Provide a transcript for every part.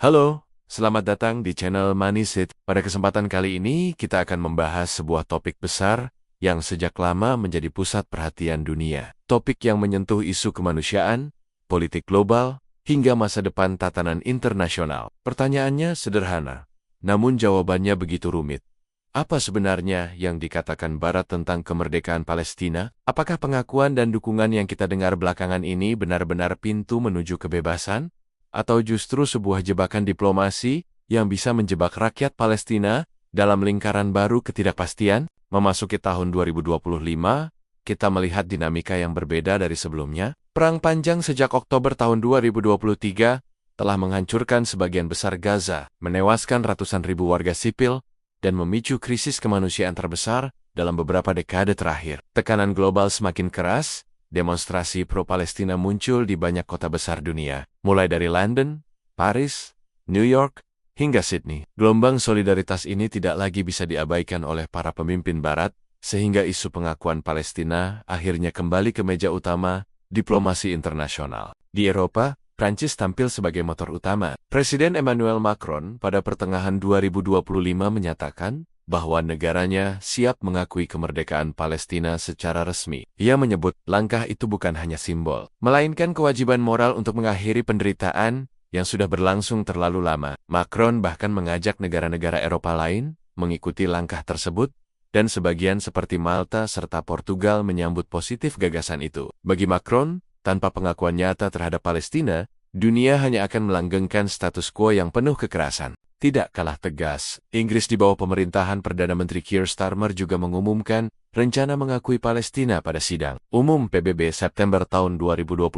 Halo, selamat datang di channel Manisit. Pada kesempatan kali ini, kita akan membahas sebuah topik besar yang sejak lama menjadi pusat perhatian dunia. Topik yang menyentuh isu kemanusiaan, politik global, hingga masa depan tatanan internasional. Pertanyaannya sederhana, namun jawabannya begitu rumit. Apa sebenarnya yang dikatakan Barat tentang kemerdekaan Palestina? Apakah pengakuan dan dukungan yang kita dengar belakangan ini benar-benar pintu menuju kebebasan? Atau justru sebuah jebakan diplomasi yang bisa menjebak rakyat Palestina dalam lingkaran baru ketidakpastian? Memasuki tahun 2025, kita melihat dinamika yang berbeda dari sebelumnya. Perang panjang sejak Oktober tahun 2023 telah menghancurkan sebagian besar Gaza, menewaskan ratusan ribu warga sipil, dan memicu krisis kemanusiaan terbesar dalam beberapa dekade terakhir. Tekanan global semakin keras. Demonstrasi pro-Palestina muncul di banyak kota besar dunia, mulai dari London, Paris, New York, hingga Sydney. Gelombang solidaritas ini tidak lagi bisa diabaikan oleh para pemimpin Barat, sehingga isu pengakuan Palestina akhirnya kembali ke meja utama diplomasi internasional. Di Eropa, Prancis tampil sebagai motor utama. Presiden Emmanuel Macron pada pertengahan 2025 menyatakan bahwa negaranya siap mengakui kemerdekaan Palestina secara resmi. Ia menyebut langkah itu bukan hanya simbol, melainkan kewajiban moral untuk mengakhiri penderitaan yang sudah berlangsung terlalu lama. Macron bahkan mengajak negara-negara Eropa lain mengikuti langkah tersebut, dan sebagian seperti Malta serta Portugal menyambut positif gagasan itu. Bagi Macron, tanpa pengakuan nyata terhadap Palestina, dunia hanya akan melanggengkan status quo yang penuh kekerasan. Tidak kalah tegas, Inggris di bawah pemerintahan Perdana Menteri Keir Starmer juga mengumumkan rencana mengakui Palestina pada sidang umum PBB September tahun 2025.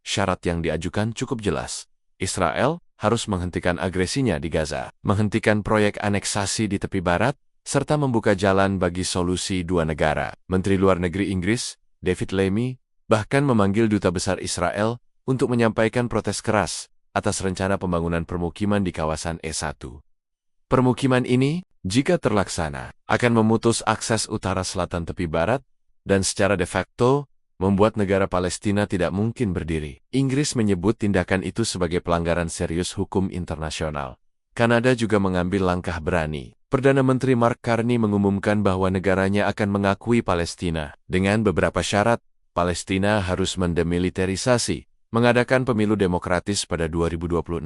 Syarat yang diajukan cukup jelas. Israel harus menghentikan agresinya di Gaza, menghentikan proyek aneksasi di tepi barat, serta membuka jalan bagi solusi dua negara. Menteri Luar Negeri Inggris, David Lammy, bahkan memanggil Duta Besar Israel untuk menyampaikan protes keras atas rencana pembangunan permukiman di kawasan E1. Permukiman ini, jika terlaksana, akan memutus akses utara selatan tepi barat, dan secara de facto, membuat negara Palestina tidak mungkin berdiri. Inggris menyebut tindakan itu sebagai pelanggaran serius hukum internasional. Kanada juga mengambil langkah berani. Perdana Menteri Mark Carney mengumumkan bahwa negaranya akan mengakui Palestina. Dengan beberapa syarat, Palestina harus mendemilitarisasi, mengadakan pemilu demokratis pada 2026,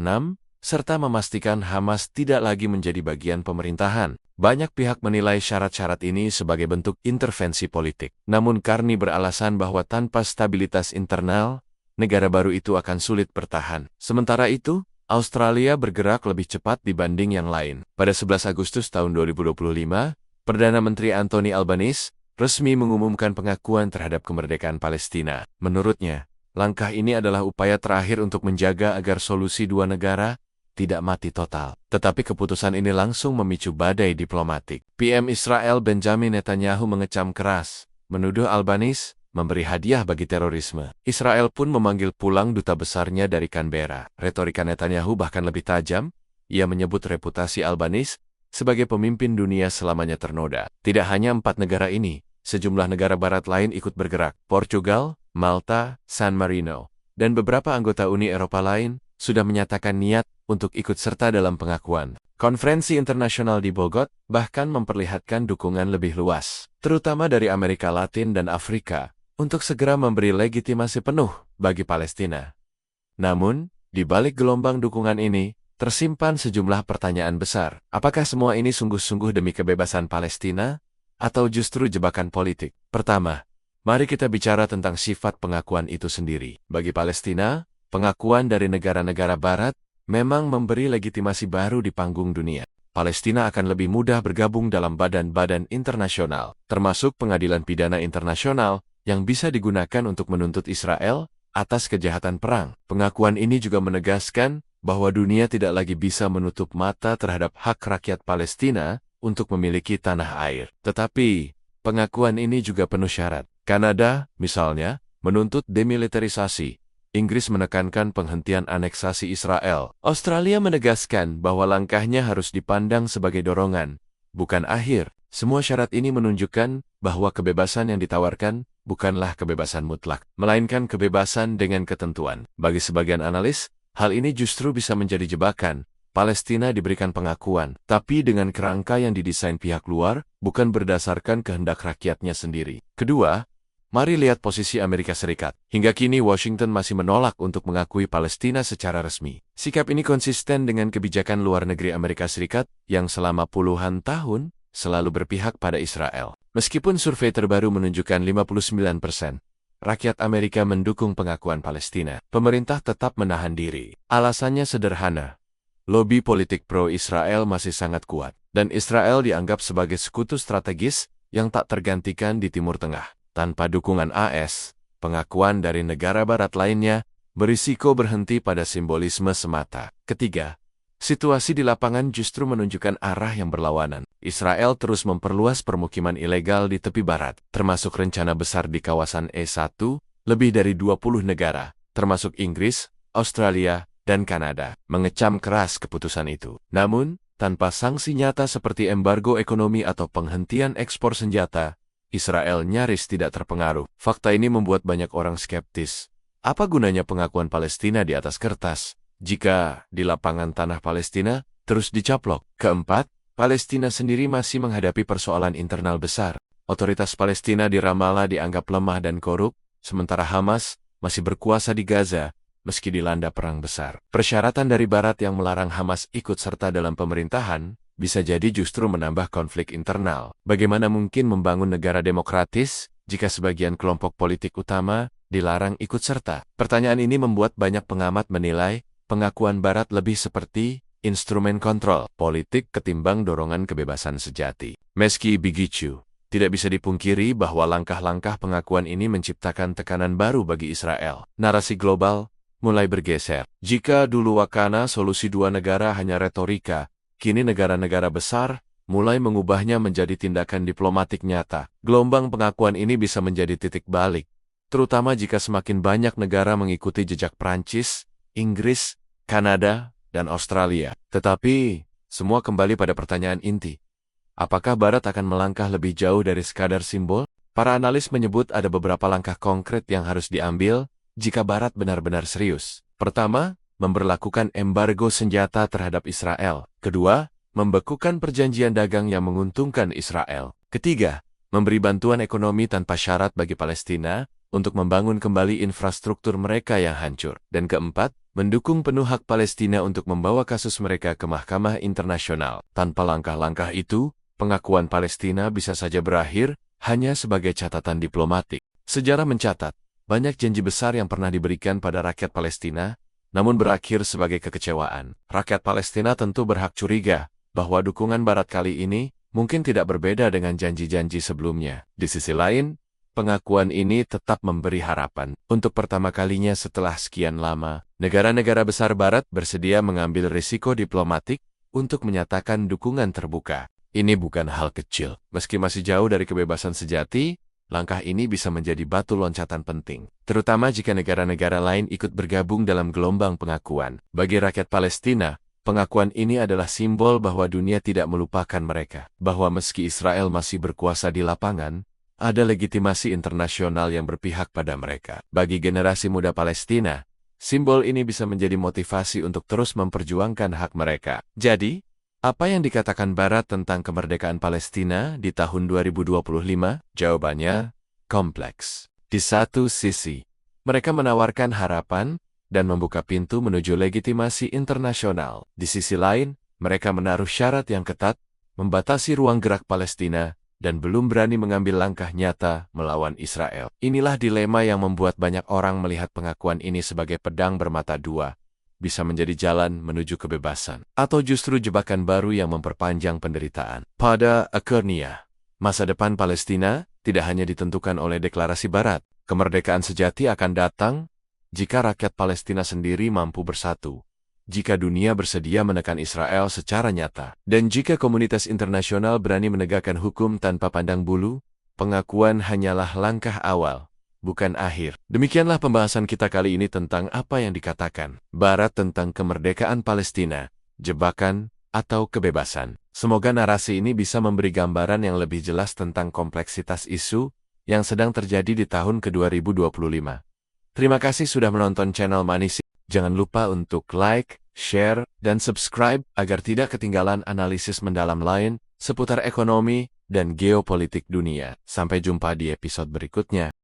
serta memastikan Hamas tidak lagi menjadi bagian pemerintahan. Banyak pihak menilai syarat-syarat ini sebagai bentuk intervensi politik. Namun Carney beralasan bahwa tanpa stabilitas internal, negara baru itu akan sulit bertahan. Sementara itu, Australia bergerak lebih cepat dibanding yang lain. Pada 11 Agustus tahun 2025, Perdana Menteri Anthony Albanese resmi mengumumkan pengakuan terhadap kemerdekaan Palestina. Menurutnya, langkah ini adalah upaya terakhir untuk menjaga agar solusi dua negara tidak mati total. Tetapi keputusan ini langsung memicu badai diplomatik. PM Israel Benjamin Netanyahu mengecam keras, menuduh Albanese memberi hadiah bagi terorisme. Israel pun memanggil pulang duta besarnya dari Canberra. Retorika Netanyahu bahkan lebih tajam. Ia menyebut reputasi Albanese sebagai pemimpin dunia selamanya ternoda. Tidak hanya 4 negara ini, sejumlah negara barat lain ikut bergerak. Portugal, Malta, San Marino, dan beberapa anggota Uni Eropa lain sudah menyatakan niat untuk ikut serta dalam pengakuan. Konferensi internasional di Bogor bahkan memperlihatkan dukungan lebih luas, terutama dari Amerika Latin dan Afrika, untuk segera memberi legitimasi penuh bagi Palestina. Namun, di balik gelombang dukungan ini, tersimpan sejumlah pertanyaan besar. Apakah semua ini sungguh-sungguh demi kebebasan Palestina, atau justru jebakan politik? Pertama, mari kita bicara tentang sifat pengakuan itu sendiri. Bagi Palestina, pengakuan dari negara-negara barat memang memberi legitimasi baru di panggung dunia. Palestina akan lebih mudah bergabung dalam badan-badan internasional, termasuk Pengadilan Pidana Internasional yang bisa digunakan untuk menuntut Israel atas kejahatan perang. Pengakuan ini juga menegaskan bahwa dunia tidak lagi bisa menutup mata terhadap hak rakyat Palestina untuk memiliki tanah air. Tetapi, pengakuan ini juga penuh syarat. Kanada, misalnya, menuntut demilitarisasi. Inggris menekankan penghentian aneksasi Israel. Australia menegaskan bahwa langkahnya harus dipandang sebagai dorongan, bukan akhir. Semua syarat ini menunjukkan bahwa kebebasan yang ditawarkan bukanlah kebebasan mutlak, melainkan kebebasan dengan ketentuan. Bagi sebagian analis, Hal ini justru bisa menjadi jebakan. Palestina diberikan pengakuan, tapi dengan kerangka yang didesain pihak luar, bukan berdasarkan kehendak rakyatnya sendiri. Kedua, mari lihat posisi Amerika Serikat. Hingga kini Washington masih menolak untuk mengakui Palestina secara resmi. Sikap ini konsisten dengan kebijakan luar negeri Amerika Serikat yang selama puluhan tahun selalu berpihak pada Israel. Meskipun survei terbaru menunjukkan 59%, rakyat Amerika mendukung pengakuan Palestina, pemerintah tetap menahan diri. Alasannya sederhana. Lobi politik pro-Israel masih sangat kuat, dan Israel dianggap sebagai sekutu strategis yang tak tergantikan di Timur Tengah. Tanpa dukungan AS, pengakuan dari negara barat lainnya berisiko berhenti pada simbolisme semata. Ketiga, situasi di lapangan justru menunjukkan arah yang berlawanan. Israel terus memperluas permukiman ilegal di tepi barat, termasuk rencana besar di kawasan E1, lebih dari 20 negara, termasuk Inggris, Australia, dan Kanada, mengecam keras keputusan itu. Namun, tanpa sanksi nyata seperti embargo ekonomi atau penghentian ekspor senjata, Israel nyaris tidak terpengaruh. Fakta ini membuat banyak orang skeptis. Apa gunanya pengakuan Palestina di atas kertas, jika di lapangan tanah Palestina terus dicaplok? Keempat, Palestina sendiri masih menghadapi persoalan internal besar. Otoritas Palestina di Ramallah dianggap lemah dan korup, sementara Hamas masih berkuasa di Gaza, meski dilanda perang besar. Persyaratan dari Barat yang melarang Hamas ikut serta dalam pemerintahan bisa jadi justru menambah konflik internal. Bagaimana mungkin membangun negara demokratis jika sebagian kelompok politik utama dilarang ikut serta? Pertanyaan ini membuat banyak pengamat menilai pengakuan Barat lebih seperti instrumen kontrol politik ketimbang dorongan kebebasan sejati. Meski begitu, tidak bisa dipungkiri bahwa langkah-langkah pengakuan ini menciptakan tekanan baru bagi Israel. Narasi global mulai bergeser. Jika dulu wacana solusi dua negara hanya retorika, kini negara-negara besar mulai mengubahnya menjadi tindakan diplomatik nyata. Gelombang pengakuan ini bisa menjadi titik balik, terutama jika semakin banyak negara mengikuti jejak Prancis, Inggris, Kanada, dan Australia. Tetapi, semua kembali pada pertanyaan inti. Apakah Barat akan melangkah lebih jauh dari sekadar simbol? Para analis menyebut ada beberapa langkah konkret yang harus diambil jika Barat benar-benar serius. Pertama, memberlakukan embargo senjata terhadap Israel. Kedua, membekukan perjanjian dagang yang menguntungkan Israel. Ketiga, memberi bantuan ekonomi tanpa syarat bagi Palestina untuk membangun kembali infrastruktur mereka yang hancur. Dan keempat, mendukung penuh hak Palestina untuk membawa kasus mereka ke Mahkamah Internasional. Tanpa langkah-langkah itu, pengakuan Palestina bisa saja berakhir hanya sebagai catatan diplomatik. Sejarah mencatat, banyak janji besar yang pernah diberikan pada rakyat Palestina, namun berakhir sebagai kekecewaan. Rakyat Palestina tentu berhak curiga bahwa dukungan Barat kali ini mungkin tidak berbeda dengan janji-janji sebelumnya. Di sisi lain, pengakuan ini tetap memberi harapan. Untuk pertama kalinya setelah sekian lama, negara-negara besar Barat bersedia mengambil risiko diplomatik untuk menyatakan dukungan terbuka. Ini bukan hal kecil. Meski masih jauh dari kebebasan sejati, langkah ini bisa menjadi batu loncatan penting, terutama jika negara-negara lain ikut bergabung dalam gelombang pengakuan. Bagi rakyat Palestina, pengakuan ini adalah simbol bahwa dunia tidak melupakan mereka, bahwa meski Israel masih berkuasa di lapangan, ada legitimasi internasional yang berpihak pada mereka. Bagi generasi muda Palestina, simbol ini bisa menjadi motivasi untuk terus memperjuangkan hak mereka. Jadi, apa yang dikatakan Barat tentang kemerdekaan Palestina di tahun 2025? Jawabannya kompleks. Di satu sisi, mereka menawarkan harapan dan membuka pintu menuju legitimasi internasional. Di sisi lain, mereka menaruh syarat yang ketat, membatasi ruang gerak Palestina, dan belum berani mengambil langkah nyata melawan Israel. Inilah dilema yang membuat banyak orang melihat pengakuan ini sebagai pedang bermata dua, bisa menjadi jalan menuju kebebasan, atau justru jebakan baru yang memperpanjang penderitaan. Pada akhirnya, masa depan Palestina tidak hanya ditentukan oleh deklarasi Barat. Kemerdekaan sejati akan datang jika rakyat Palestina sendiri mampu bersatu, jika dunia bersedia menekan Israel secara nyata, dan jika komunitas internasional berani menegakkan hukum tanpa pandang bulu. Pengakuan hanyalah langkah awal, bukan akhir. Demikianlah pembahasan kita kali ini tentang apa yang dikatakan Barat tentang kemerdekaan Palestina, jebakan, atau kebebasan. Semoga narasi ini bisa memberi gambaran yang lebih jelas tentang kompleksitas isu yang sedang terjadi di tahun ke-2025. Terima kasih sudah menonton channel Manisip. Jangan lupa untuk like, share, dan subscribe agar tidak ketinggalan analisis mendalam lain seputar ekonomi dan geopolitik dunia. Sampai jumpa di episode berikutnya.